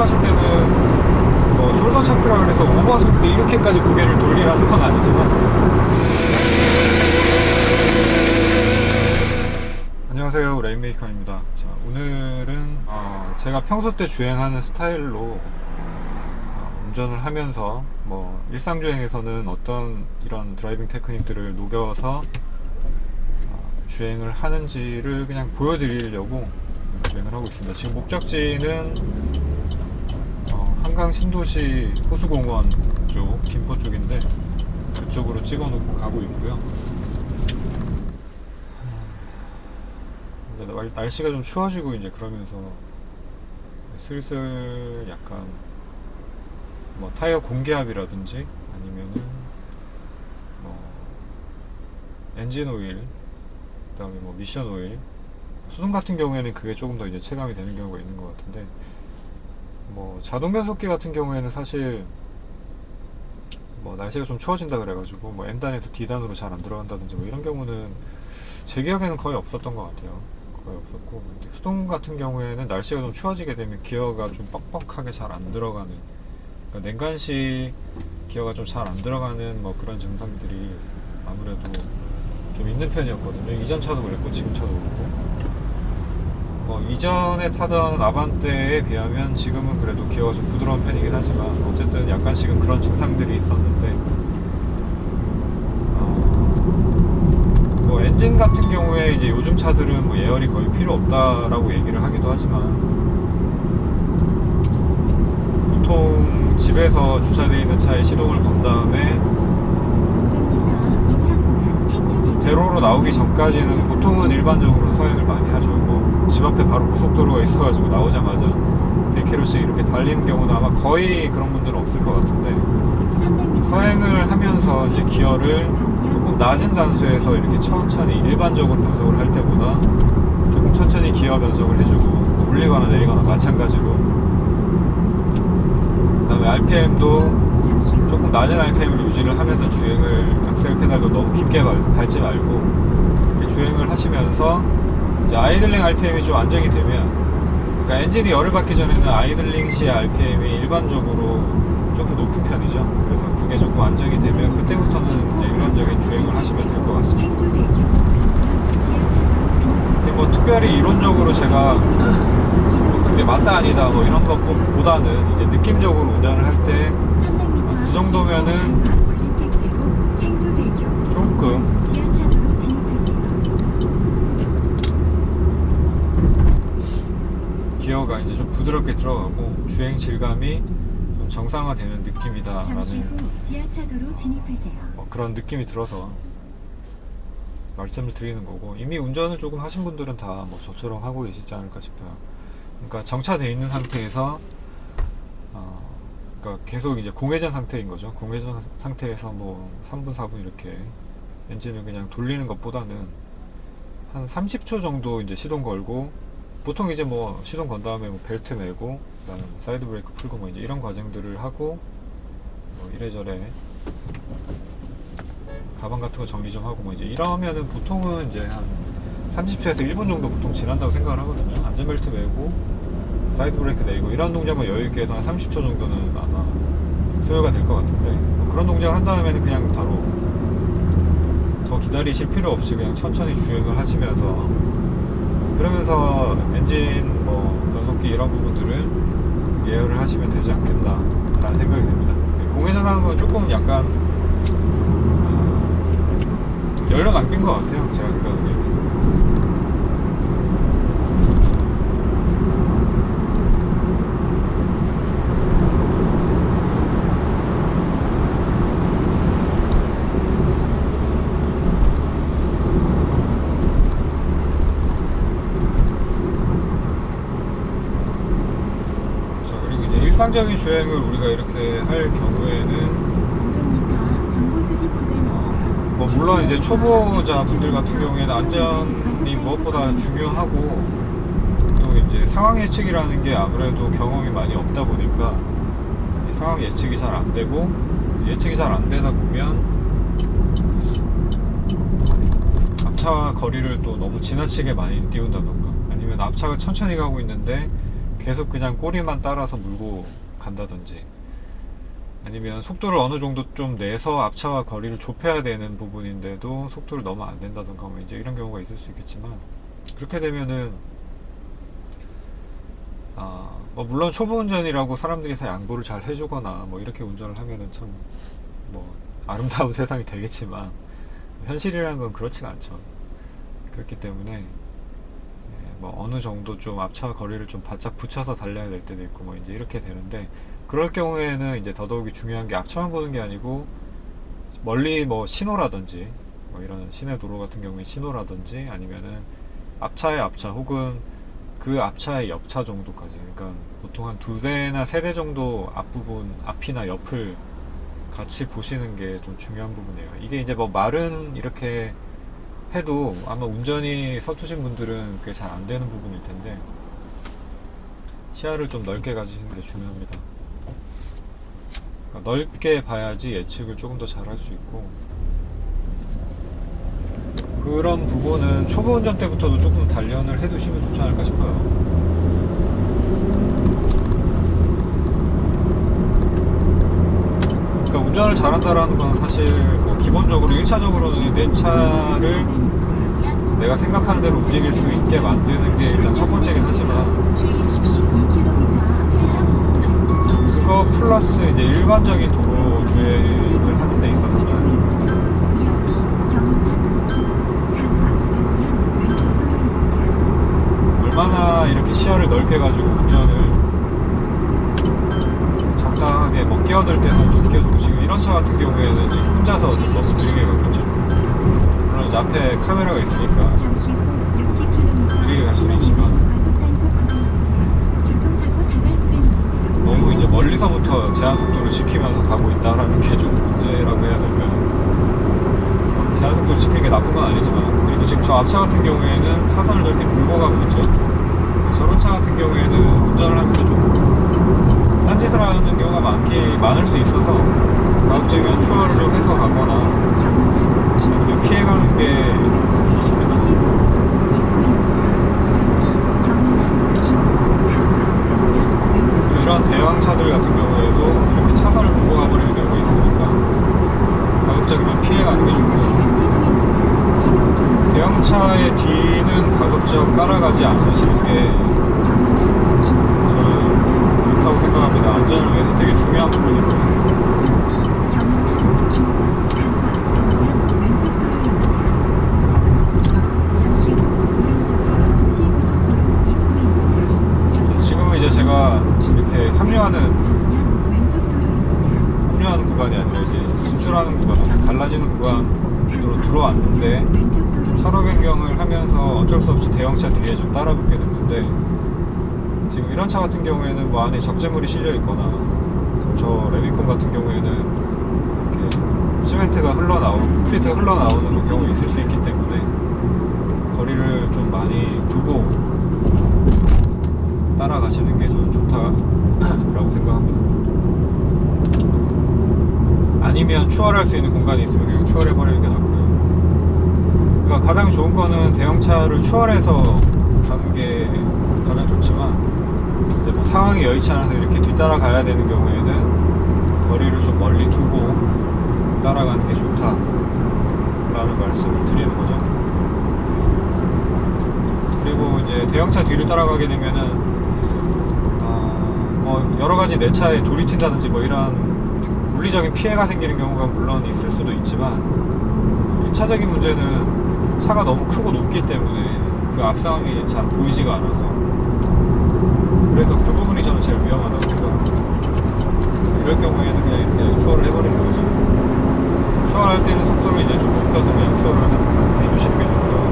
하실 때는 뭐 숄더 체크라 그래서 오버속 때 이렇게까지 고개를 돌리라는 건 아니지만, 안녕하세요, 레인메이커입니다. 자, 오늘은 제가 평소 때 주행하는 스타일로 운전을 하면서 뭐 일상주행에서는 어떤 이런 드라이빙 테크닉들을 녹여서 주행을 하는지를 그냥 보여드리려고 주행을 하고 있습니다. 지금 목적지는 한강 신도시 호수공원 쪽, 김포 쪽인데 그쪽으로 찍어 놓고 가고 있고요. 날씨가 좀 추워지고 이제 그러면서 슬슬 약간 뭐 타이어 공기압이라든지 아니면은 뭐 엔진 오일, 그다음에 뭐 미션 오일, 수동 같은 경우에는 그게 조금 더 이제 체감이 되는 경우가 있는 것 같은데, 뭐 자동 변속기 같은 경우에는 사실 뭐 날씨가 좀 추워진다 그래가지고 뭐 N단에서 D단으로 잘 안 들어간다든지 뭐 이런 경우는 제 기억에는 거의 없었던 것 같아요. 거의 없었고, 수동 같은 경우에는 날씨가 좀 추워지게 되면 기어가 좀 뻑뻑하게 잘 안 들어가는, 그러니까 냉간시 기어가 좀 잘 안 들어가는 뭐 그런 증상들이 아무래도 좀 있는 편이었거든요. 이전 차도 그랬고 지금 차도 그렇고, 뭐 이전에 타던 아반떼에 비하면 지금은 그래도 기어가 좀 부드러운 편이긴 하지만 어쨌든 약간씩은 그런 증상들이 있었는데, 뭐 엔진 같은 경우에 이제 요즘 차들은 뭐 예열이 거의 필요 없다라고 얘기를 하기도 하지만, 보통 집에서 주차되어 있는 차에 시동을 건 다음에 대로로 나오기 전까지는 보통은 일반적으로 서행을 많이 하죠. 뭐 집 앞에 바로 고속도로가 있어가지고 나오자마자 100km씩 이렇게 달리는 경우도 아마 거의 그런 분들은 없을 것 같은데, 서행을 하면서 이제 기어를 조금 낮은 단수에서 이렇게 천천히 일반적으로 변속을 할 때보다 조금 천천히 기어 변속을 해주고, 올리거나 내리거나 마찬가지로, 그 다음에 RPM도 조금 낮은 RPM을 유지를 하면서 주행을, 악셀 페달도 너무 깊게 밟지 말고 이렇게 주행을 하시면서 이제 아이들링 RPM이 좀 안정이 되면, 그러니까 엔진이 열을 받기 전에는 아이들링 시 RPM이 일반적으로 조금 높은 편이죠. 그래서 그게 조금 안정이 되면 그때부터는 이제 일반적인 주행을 하시면 될 것 같습니다. 뭐 특별히 이론적으로 제가 뭐 그게 맞다 아니다 뭐 이런 것보다는 이제 느낌적으로 운전을 할 때 그 정도면은 조금 기어가 이제 좀 부드럽게 들어가고 주행 질감이 좀 정상화되는 느낌이다라는 그런 느낌이 들어서 말씀을 드리는 거고, 이미 운전을 조금 하신 분들은 다 뭐 저처럼 하고 계시지 않을까 싶어요. 그러니까 정차되어 있는 상태에서 그러니까 계속 이제 공회전 상태인 거죠. 공회전 상태에서 뭐 3분 4분 이렇게 엔진을 그냥 돌리는 것보다는 한 30초 정도 이제 시동 걸고, 보통 이제 뭐 시동 건 다음에 뭐 벨트 매고 그다음에 사이드 브레이크 풀고 뭐 이제 이런 과정들을 하고, 뭐 이래저래 가방 같은 거 정리 좀 하고 뭐 이제 이러면은 보통은 이제 한 30초에서 1분 정도 보통 지난다고 생각을 하거든요. 안전벨트 매고 사이드 브레이크 내리고 이런 동작만 여유있게 해도 한 30초 정도는 아마 소요가 될 것 같은데, 뭐 그런 동작을 한 다음에는 그냥 바로 더 기다리실 필요 없이 그냥 천천히 주행을 하시면서, 그러면서 엔진 뭐 변속기 이런 부분들을 예열을 하시면 되지 않겠나 라는 생각이 듭니다. 공회전 하는 건 조금 약간 연료 낭비인 것 같아요, 제가 생각하기에는. 자, 그리고 이제 일상적인 주행을 우리가 이렇게 할 경우에는 뭐 물론 이제 초보자분들 같은 경우에는 안전이 무엇보다 중요하고, 또 이제 상황 예측이라는 게 아무래도 경험이 많이 없다 보니까 이 상황 예측이 잘 안 되고, 예측이 잘 안 되다 보면 앞차 거리를 또 너무 지나치게 많이 띄운다던가, 아니면 앞차가 천천히 가고 있는데 계속 그냥 꼬리만 따라서 물고 간다든지, 아니면 속도를 어느 정도 좀 내서 앞차와 거리를 좁혀야 되는 부분인데도 속도를 너무 안 낸다든가 뭐 이제 이런 경우가 있을 수 있겠지만, 그렇게 되면은 뭐 물론 초보 운전이라고 사람들이 다 양보를 잘 해주거나 뭐 이렇게 운전을 하면은 참 뭐 아름다운 세상이 되겠지만, 현실이라는 건 그렇지가 않죠. 그렇기 때문에 뭐 어느 정도 좀 앞차 거리를 좀 바짝 붙여서 달려야 될 때도 있고 뭐 이제 이렇게 되는데, 그럴 경우에는 이제 더더욱이 중요한 게 앞차만 보는 게 아니고 멀리 뭐 신호라든지 뭐 이런 시내 도로 같은 경우에 신호라든지, 아니면은 앞차의 앞차 혹은 그 앞차의 옆차 정도까지, 그러니까 보통 한 두 대나 세 대 정도 앞부분, 앞이나 옆을 같이 보시는 게 좀 중요한 부분이에요. 이게 이제 뭐 말은 이렇게 해도 아마 운전이 서투신 분들은 그게 잘 안 되는 부분일 텐데, 시야를 좀 넓게 가지시는 게 중요합니다. 그러니까 넓게 봐야지 예측을 조금 더 잘 할 수 있고, 그런 부분은 초보 운전 때부터도 조금 단련을 해두시면 좋지 않을까 싶어요. 그러니까 운전을 잘한다라는 건 사실 뭐 기본적으로 1차적으로는 내 차를 내가 생각하는 대로 움직일 수 있게 만드는 게 일단 첫 번째긴 하지만, 그거 플러스 이제 일반적인 도로 주행을 하는 데 있어서는 얼마나 이렇게 시야를 넓게 가지고 운전을 적당하게 뭐 끼어들 때는 좀 끼어들고, 지금 이런 차 같은 경우에는 지금 혼자서 좀 너무 느리게 가겠죠. 물론 이제 앞에 카메라가 있으니까 느리게 갈 수는 있지만, 너무 이제 멀리서부터 제한 속도를 지키면서 가고 있다라는 게 좀 문제라고 해야 될까요? 제한 속도를 지키는 게 나쁜 건 아니지만, 그리고 지금 저 앞차 같은 경우에는 차선을 저렇게 물고 가고 있죠. 저런 차 같은 경우에는 운전을 하면서 좀 딴짓을 하는 경우가 많을 수 있어서 가급적이면 추월을 좀 해서 가거나 아니면 피해가는 게 좋습니다. 이런 대왕차들 같은 경우에도 이렇게 차선을 보고 가버리는 경우가 있으니까 가급적이면 피해가는 게 좋고, 대형차의 뒤는 가급적 따라가지 않으시는 게 저는 좋다고 생각합니다. 안전을 위해서 되게 중요한 부분이거든요. 지금은 이제 제가 이렇게 합류하는 구간이 아니라 이제 진출하는 구간, 갈라지는 구간으로 들어왔는데, 차로 변경을 하면서 어쩔 수 없이 대형차 뒤에 좀 따라 붙게 됐는데, 지금 이런 차 같은 경우에는 뭐 안에 적재물이 실려 있거나, 저 레미콘 같은 경우에는 이렇게 시멘트가 흘러나오고 콘크리트가 흘러나오는 경우가 있을 수 있기 때문에 거리를 좀 많이 두고 따라가시는 게 저는 좋다라고 생각합니다. 아니면 추월할 수 있는 공간이 있으면 그냥 추월해버리는 게 낫고요. 그러니까 가장 좋은 거는 대형차를 추월해서 가는 게 가장 좋지만, 이제 뭐 상황이 여의치 않아서 이렇게 뒤따라 가야 되는 경우에는 거리를 좀 멀리 두고 따라가는 게 좋다라는 말씀을 드리는 거죠. 그리고 이제 대형차 뒤를 따라가게 되면은 뭐 여러 가지 내 차에 돌이 튄다든지 뭐 이런 물리적인 피해가 생기는 경우가 물론 있을 수도 있지만, 1차적인 문제는 차가 너무 크고 높기 때문에 그 앞상황이 잘 보이지가 않아서, 그래서 그 부분이 저는 제일 위험하다고 생각합니다. 이럴 경우에는 그냥 이렇게 추월을 해버리는 거죠. 추월할 때는 속도를 이제 좀 높여서 그냥 추월을 해주시는 게 좋고요.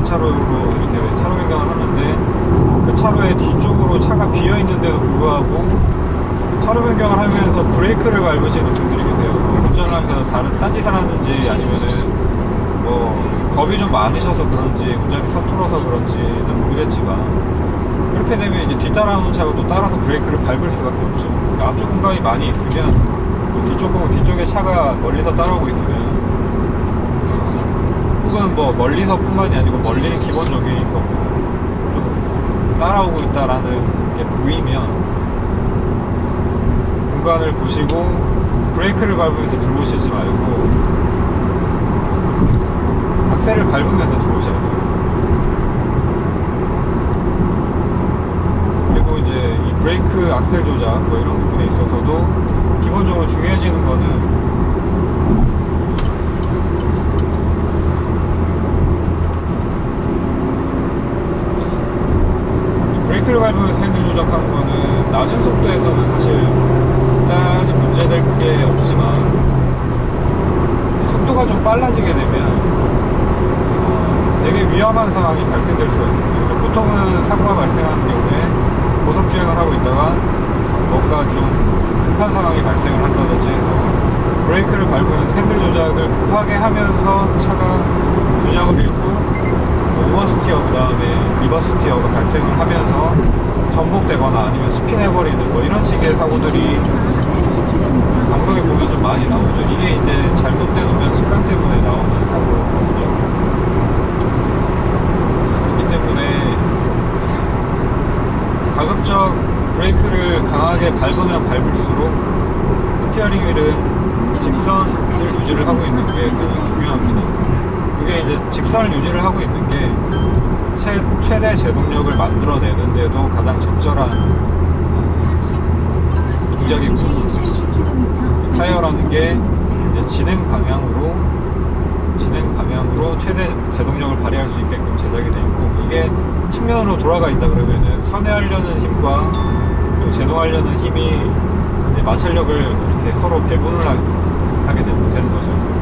차로로 이렇게 차로 변경을 하는데, 그 차로의 뒤쪽으로 차가 비어 있는데도 불구하고 차로 변경을 하면서 브레이크를 밟으시는 분들이 계세요. 운전을 하면서 다른 딴짓을 하는지, 아니면은 뭐 겁이 좀 많으셔서 그런지 운전이 서툴어서 그런지는 모르겠지만 그렇게 되면 이제 뒤따라오는 차가 또 따라서 브레이크를 밟을 수밖에 없죠. 그러니까 앞쪽 공간이 많이 있으면 뒤쪽에 차가 멀리서 따라오고 있으면 혹은 뭐 멀리서뿐만이 아니고 멀리는 기본적인 거고 좀 따라오고 있다라는 게 보이면 공간을 보시고 브레이크를 밟으면서 들어오시지 말고 악셀을 밟으면서 들어오셔야 돼요. 그리고 이제 이 브레이크 악셀 조작 뭐 이런 부분에 있어서도 기본적으로 중요해지는 거는 브레이크를 밟으면서 핸들 조작하는 거는 낮은 속도에서는 사실 그다지 문제될 게 없지만 속도가 좀 빨라지게 되면 되게 위험한 상황이 발생될 수가 있습니다. 보통은 사고가 발생하는 경우에 고속주행을 하고 있다가 뭔가 좀 급한 상황이 발생을 한다든지 해서 브레이크를 밟으면서 핸들 조작을 급하게 하면서 차가 균형을 잃고 오버스티어 그 다음에 리버스티어가 발생을 하면서 전복되거나 아니면 스핀해버리는 뭐 이런 식의 사고들이 방송에 보면 좀 많이 나오죠. 이게 이제 잘못된 운전 습관 때문에 나오는 사고거든요. 자, 그렇기 때문에 가급적 브레이크를 강하게 밟으면 밟을수록 스티어링 휠은 직선을 유지를 하고 있는 게 가장 중요합니다. 이게 이제 직선을 유지를 하고 있는 게 최대 제동력을 만들어내는데도 가장 적절한 동작이고, 타이어라는 게 이제 진행 방향으로 최대 제동력을 발휘할 수 있게끔 제작이 되어 있고, 이게 측면으로 돌아가 있다 그러면은 선회하려는 힘과 또 제동하려는 힘이 이제 마찰력을 이렇게 서로 배분을 하게 되는 거죠.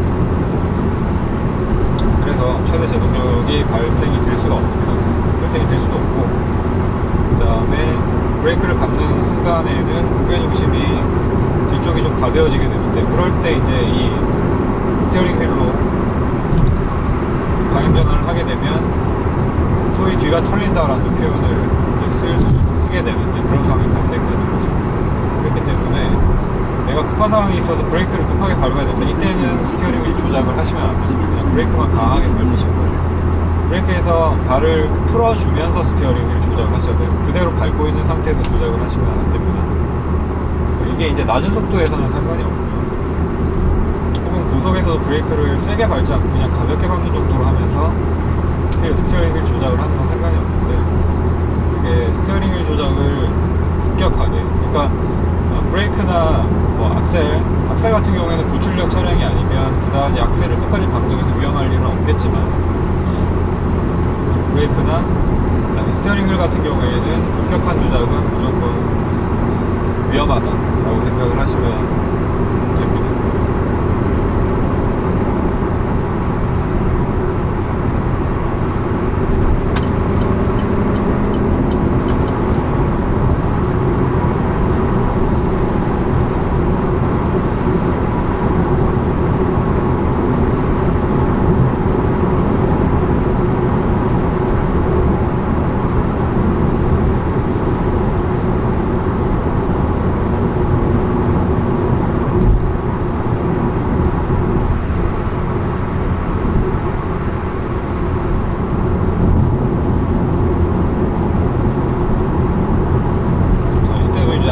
그래서 최대 제동력이 발생이 될 수가 없습니다. 발생이 될 수도 없고, 그 다음에 브레이크를 밟는 순간에는 무게중심이 뒤쪽이 좀 가벼워지게 되는데, 그럴 때 이제 이 스티어링 휠로 방향전환을 하게 되면 소위 뒤가 털린다라는 표현을 이제 쓰게 되는 그런 상황이 발생되는 거죠. 그렇기 때문에 내가 급한 상황이 있어서 브레이크를 급하게 밟아야 되는데, 이때는 스티어링 휠 조작을 하시면 안 됩니다. 그냥 브레이크만 강하게 밟으시고, 브레이크에서 발을 풀어주면서 스티어링 휠 조작을 하셔야 돼요. 그대로 밟고 있는 상태에서 조작을 하시면 안 됩니다. 이게 이제 낮은 속도에서는 상관이 없고요. 혹은 고속에서도 브레이크를 세게 밟지 않고 그냥 가볍게 밟는 정도로 하면서 스티어링 휠 조작을 하는 건 상관이 없는데, 이게 스티어링 휠 조작을 급격하게, 그러니까 브레이크나 뭐 악셀 같은 경우에는 고출력 차량이 아니면 그다지 악셀을 끝까지 밟으면서 위험할 일은 없겠지만, 브레이크나 그다음에 스티어링 휠 같은 경우에는 급격한 조작은 무조건 위험하다라고 생각을 하시면 됩니다.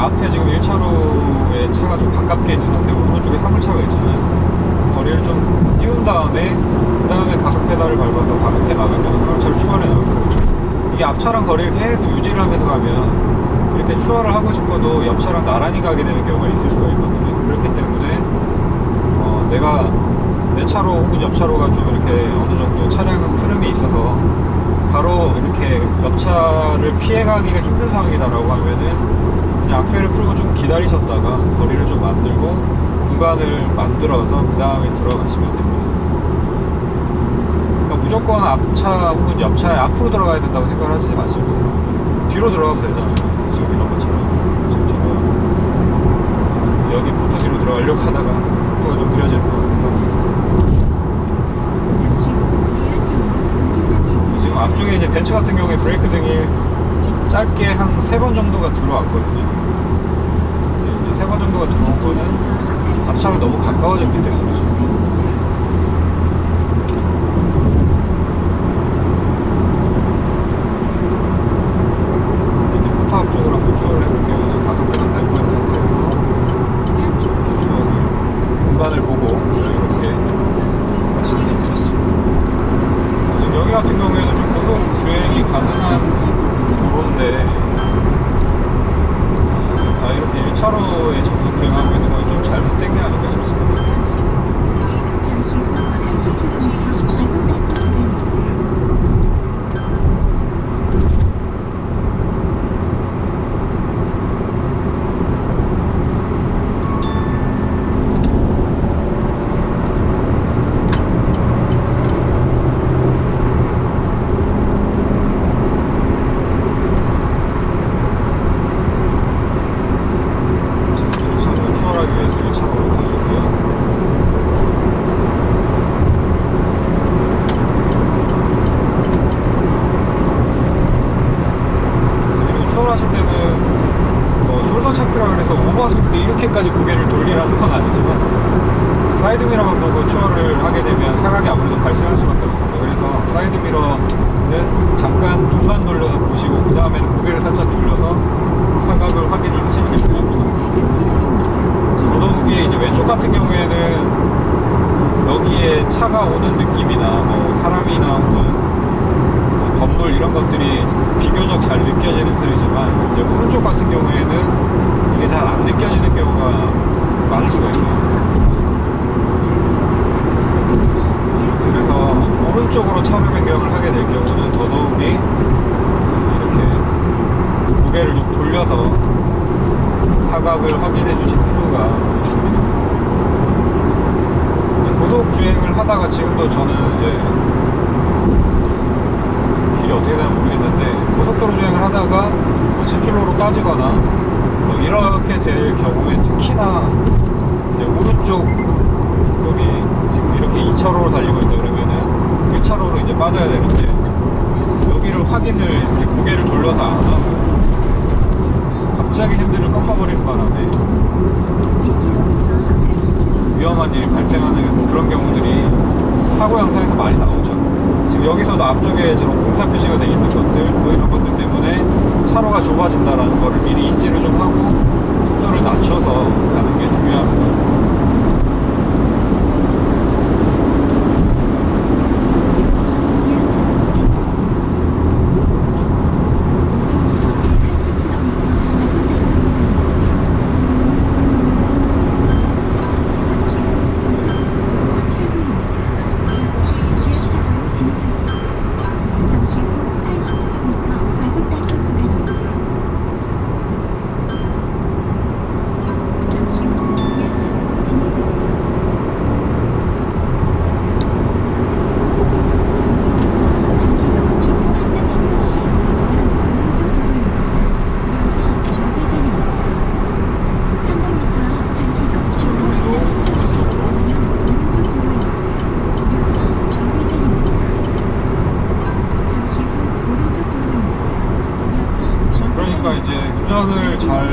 앞에 지금 1차로에 차가 좀 가깝게 있는 상태고, 오른쪽에 화물차가 있잖아요. 거리를 좀 띄운 다음에 그 다음에 가속 페달을 밟아서 가속해 나가면 화물차를 추월해 나갈 수가 있죠. 이게 앞차랑 거리를 계속 유지를 하면서 가면 이렇게 추월을 하고 싶어도 옆차랑 나란히 가게 되는 경우가 있을 수가 있거든요. 그렇기 때문에 내가 내 차로 혹은 옆차로가 좀 이렇게 어느 정도 차량 흐름이 있어서 바로 이렇게 옆차를 피해가기가 힘든 상황이다라고 하면은 그냥 악셀을 풀고 좀 기다리셨다가 거리를 좀 만들고 공간을 만들어서 그 다음에 들어가시면 됩니다. 그러니까 무조건 앞차 혹은 옆차에 앞으로 들어가야 된다고 생각을 하지 마시고 뒤로 들어가도 되잖아요. 지금 이런 것처럼. 지금 저거 여기 포토 뒤로 들어가려고 하다가 속도가 좀 느려지는 것 같아서. 잠시 후 지금 앞쪽에 이제 벤츠 같은 경우에 브레이크 등이 짧게 한 3번 정도가 들어왔거든요. 이제 3번 정도가 들어온 거는 앞차가 너무 가까워졌기 때문이죠. 이제 포터 앞쪽으로 한번 추월을 해볼게요. 이제 가속페달 밟고 있는 상태에서 이렇게 추월을 공간을 보고 이렇게 하시면 됩니다. 지금 여기 같은 경우에는 좀 고속 주행이 가능한 도로인데 다 이렇게 1차로에 정속 주행하고 있는 건 좀 잘못된 게 아닌가 싶습니다. 잠시 후 30km 과속 단속 구간입니다. 이렇게까지 고개를 돌리라는 건 아니지만 사이드미러만 보고 추월을 하게 되면 사각이 아무래도 발생할 수밖에 없습니다. 그래서 사이드미러는 잠깐 눈만 돌려서 보시고 그 다음에는 고개를 살짝 돌려서 사각을 확인을 하시는 게 중요합니다. 더더욱이 이제 왼쪽 같은 경우에는 여기에 차가 오는 느낌이나 뭐 사람이나 혹은 뭐 건물 이런 것들이 비교적 잘 느껴지는 편이지만 이제 오른쪽 같은 경우에는 이게 잘 안 느껴지는 경우가 많을 수가 있어요. 그래서 오른쪽으로 차를 변경을 하게 될 경우는 더더욱이 이렇게 고개를 좀 돌려서 사각을 확인해 주실 필요가 있습니다. 고속 주행을 하다가 지금도 저는 이제 길이 어떻게 되나 모르겠는데 고속도로 주행을 하다가 뭐 진출로로 빠지거나 이렇게 될 경우에 특히나 이제 오른쪽 여기 지금 이렇게 2차로로 달리고 있다 그러면은 1차로로 이제 빠져야 되는데 여기를 확인을 이렇게 고개를 돌려서 안 하고 갑자기 핸들을 꺾어버리는 바람에 위험한 일이 발생하는 그런 경우들이 사고 영상에서 많이 나오죠. 지금 여기서도 앞쪽에 저런 공사 표시가 되어 있는 것들 뭐 이런 것들 때문에 차로가 좁아진다라는 거를 미리 인지를 좀 하고 속도를 낮춰서 가는 게 중요합니다. 운전을 잘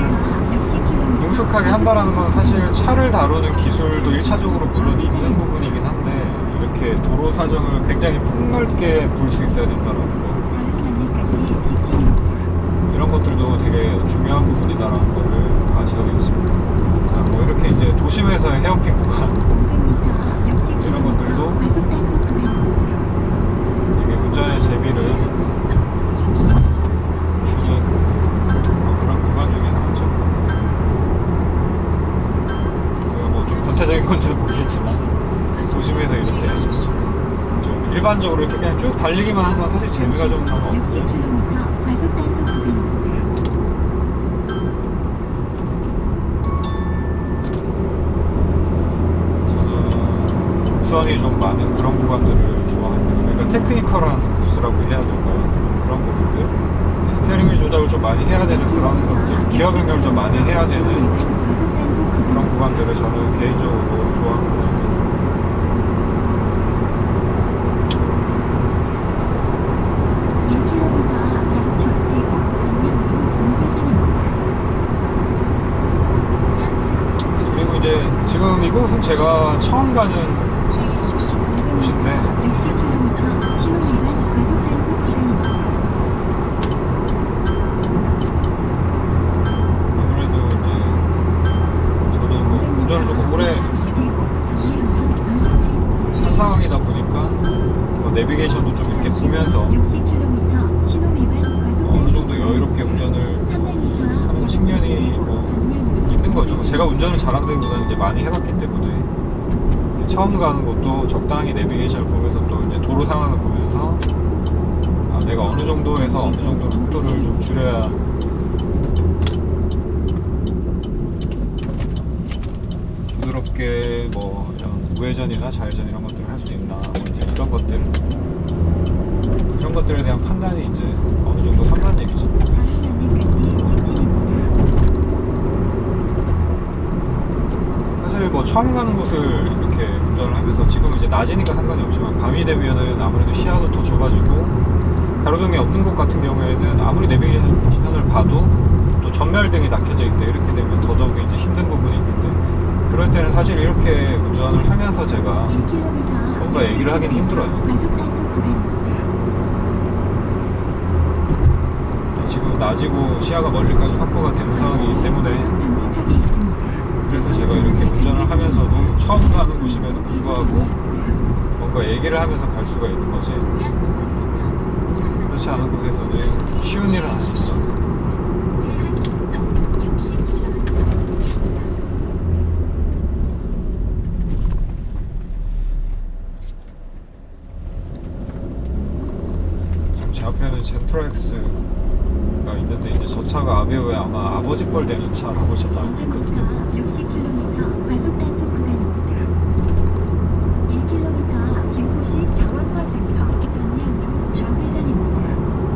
능숙하게 한다라는 건 사실 차를 다루는 기술도 1차적으로 물론 있는 부분이긴 한데 이렇게 도로 사정을 굉장히 폭넓게 볼 수 있어야 된다는 거 이런 것들도 되게 중요한 부분이다라는 거를 아셔야 되겠습니다. 자, 뭐 이렇게 이제 도심에서의 헤어핀 구간 이런 것들도 되게 운전의 재미를 주는 그런 구간 중에 하나죠. 제가 뭐 좀 전체적인 건지도 모르겠지만 도심에서 이렇게 좀 일반적으로 이렇게 그냥 쭉 달리기만 하는 건 사실 재미가 좀 저는 없고요. 60km 과속 단속 구간입니다. 저는 곡선이 좀 많은 그런 구간들을 좋아합니다. 그러니까 테크니컬한 코스라고 해야 될까요? 그런 부분들 스티어링 휠 조작을 좀 많이 해야 되는 그런 것들 기어 변경을 좀 많이 해야 되는 그런 구간들을 저는 개인적으로 좋아하는 편입니다. 이곳은 제가 처음 가는 500m 곳인데 60km 신호 위반 과속 단속 구간입니다. 아무래도 이제 저는 뭐 500m 운전을 조금 오래 한 상황이다 보니까 뭐 내비게이션도 좀 이렇게 보면서 60km 신호 위반 과속 어느 단속 정도 여유롭게 운전을 300m 하는 측면이 뭐 있는 거죠. 제가 운전을 잘한다기보다는 이제 많이 해봤기 때문에 처음 가는 곳도 적당히 내비게이션을 보면서 또 이제 도로 상황을 보면서 아, 내가 어느 정도에서 어느 정도 속도를 좀 줄여야 부드럽게 뭐 이런 우회전이나 좌회전 이런 것들을 할 수 있나 뭐 이제 이런 것들에 대한 판단이 이제 어느 정도 산다는 얘기죠. 다음 안내까지 직진입니다. 사실 뭐 처음 가는 곳을 이렇게 운전을 하면서 지금 이제 낮이니까 상관이 없지만 밤이 되면은 아무래도 시야도 더 좁아지고 가로등이 없는 곳 같은 경우에는 아무리 내비게이션을 봐도 또 전멸등이 낙혀져 있다 이렇게 되면 더더욱이 이제 힘든 부분이 있는데 그럴 때는 사실 이렇게 운전을 하면서 제가 1km 뭔가 얘기를 하기는 힘들어요. 과속 단속 구간입니다. 지금 낮이고 시야가 멀리까지 확보가 되는 상황이기 때문에 과속 방지턱이 있습니다. 그래서 제가 이렇게 운전을 하면서도 처음 가는 곳임에도 불구하고 뭔가 얘기를 하면서 갈 수가 있는 거지 그렇지 않은 곳에서는 쉬운 일은 아닙니다. 지금 제 앞에는 젠트라엑스가 있는데 이제 저 차가 아베오의 아마 아버지 뻘 되는 차라고 제가 알고 있거든요. 60km 과속 단속 구간입니다. 1km 김포시 자원화센터 방면으로 좌회전입니다.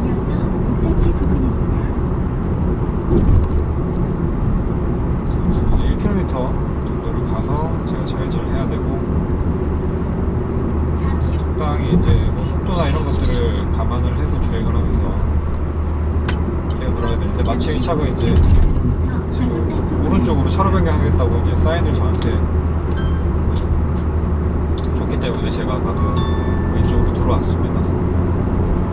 이어서 목적지 부근입니다. 1km 정도를 가서 제가 좌회전을 해야 되고 적당히 이제 뭐 속도나 이런 것들을 감안을 해서 주행을 하면서 이렇게 돌아야 되는데 마침 이 차가 이제 지금 오른쪽으로 차로 변경하겠다고 이제 사인을 저한테 줬기 때문에 제가 방금 왼쪽으로 들어왔습니다.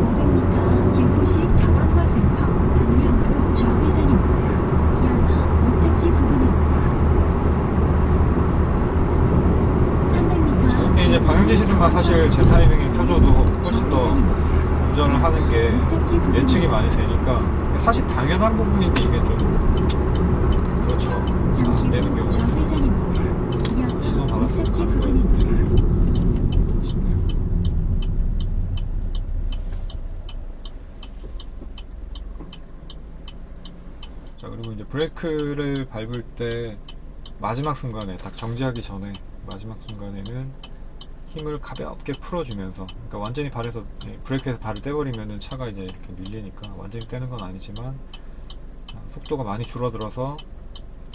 500m 김포시 자원화센터 방면으로 좌회전입니다. 이어서 목적지 부근입니다. 300m 이렇게 이제 방향지시등만 사실 제 타이밍에 켜줘도 훨씬 더 운전을 하는 게 예측이 많이 되니까 사실 당연한 부분인데 이게 좀 그렇죠. 잘 잠시 안 되는 후 경우가 있어요. 좌회전입니다. 이어서 신호 받았으면 목적지 가는 부근입니다. 거였는데 싶네요. 자 그리고 이제 브레이크를 밟을 때 마지막 순간에 딱 정지하기 전에 마지막 순간에는 힘을 가볍게 풀어주면서 그러니까 완전히 발에서 브레이크에서 발을 떼버리면은 차가 이제 이렇게 밀리니까 완전히 떼는 건 아니지만 속도가 많이 줄어들어서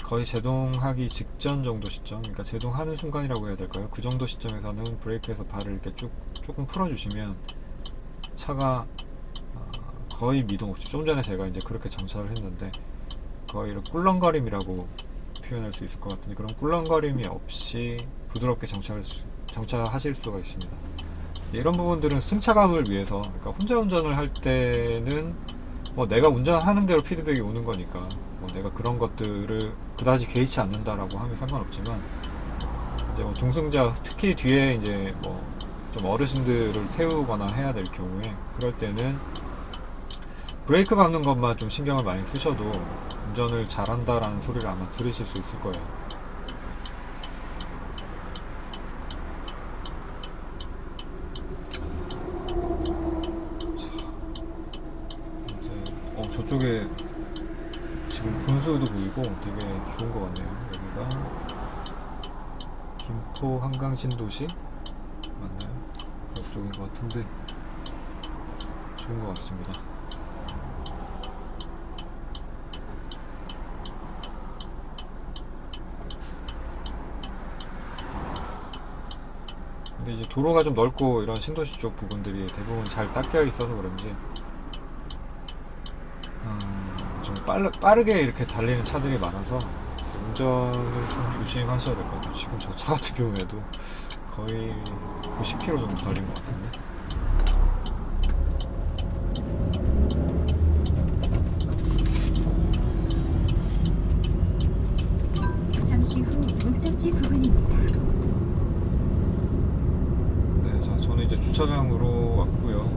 거의 제동하기 직전 정도 시점 그러니까 제동하는 순간이라고 해야 될까요? 그 정도 시점에서는 브레이크에서 발을 이렇게 조금 풀어주시면 차가 거의 미동 없이 좀 전에 제가 이제 그렇게 정차를 했는데 거의 이런 꿀렁거림이라고 표현할 수 있을 것 같은데 그런 꿀렁거림이 없이 부드럽게 정차하실 수가 있습니다. 이런 부분들은 승차감을 위해서 그러니까 혼자 운전을 할 때는 뭐 내가 운전하는 대로 피드백이 오는 거니까 뭐 내가 그런 것들을 그다지 개의치 않는다라고 하면 상관없지만 이제 뭐 동승자 특히 뒤에 이제 뭐 좀 어르신들을 태우거나 해야 될 경우에 그럴 때는 브레이크 밟는 것만 좀 신경을 많이 쓰셔도 운전을 잘한다라는 소리를 아마 들으실 수 있을 거예요. 이제 저쪽에 지금 분수도 보이고 되게 좋은 것 같네요. 여기가 김포 한강 신도시 맞나요? 그쪽인 것 같은데 좋은 것 같습니다. 근데 이제 도로가 좀 넓고 이런 신도시 쪽 부분들이 대부분 잘 닦여 있어서 그런지 좀 빠르게 이렇게 달리는 차들이 많아서 운전을 좀 조심하셔야 될 것 같아요. 지금 저 차 같은 경우에도 거의 90km 정도 달린 것 같은데. 잠시 후 목적지 부근입니다. 네, 자, 저는 이제 주차장으로 왔고요.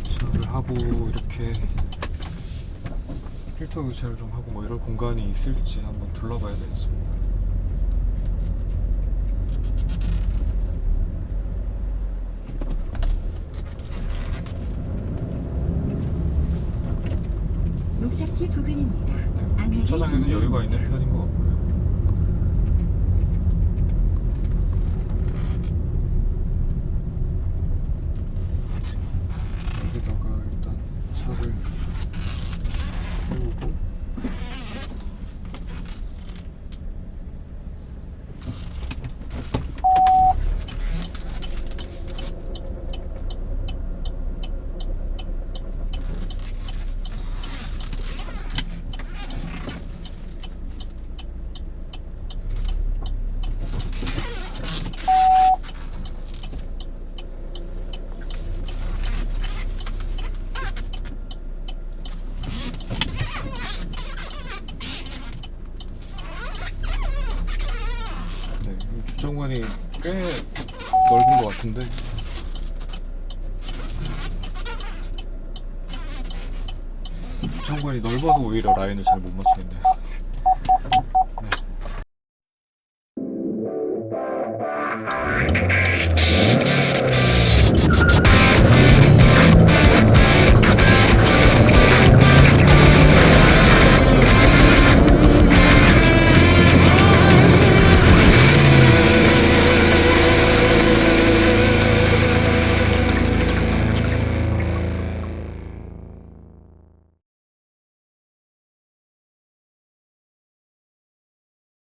주차를 하고 이렇게 필터 교체를 좀 하고 뭐 이럴 공간이 있을지 한번 둘러봐야 되겠습니다. 목적지 부근입니다. 네, 안내를 주차장에는 여유가 있는 준비합니다. 편인 것 같고요. 여기다가 일단 차를 세우고 네, 이 주차공간이 꽤 넓은 것 같은데 주차공간이 넓어서 오히려 라인을 잘 못 맞추겠네요.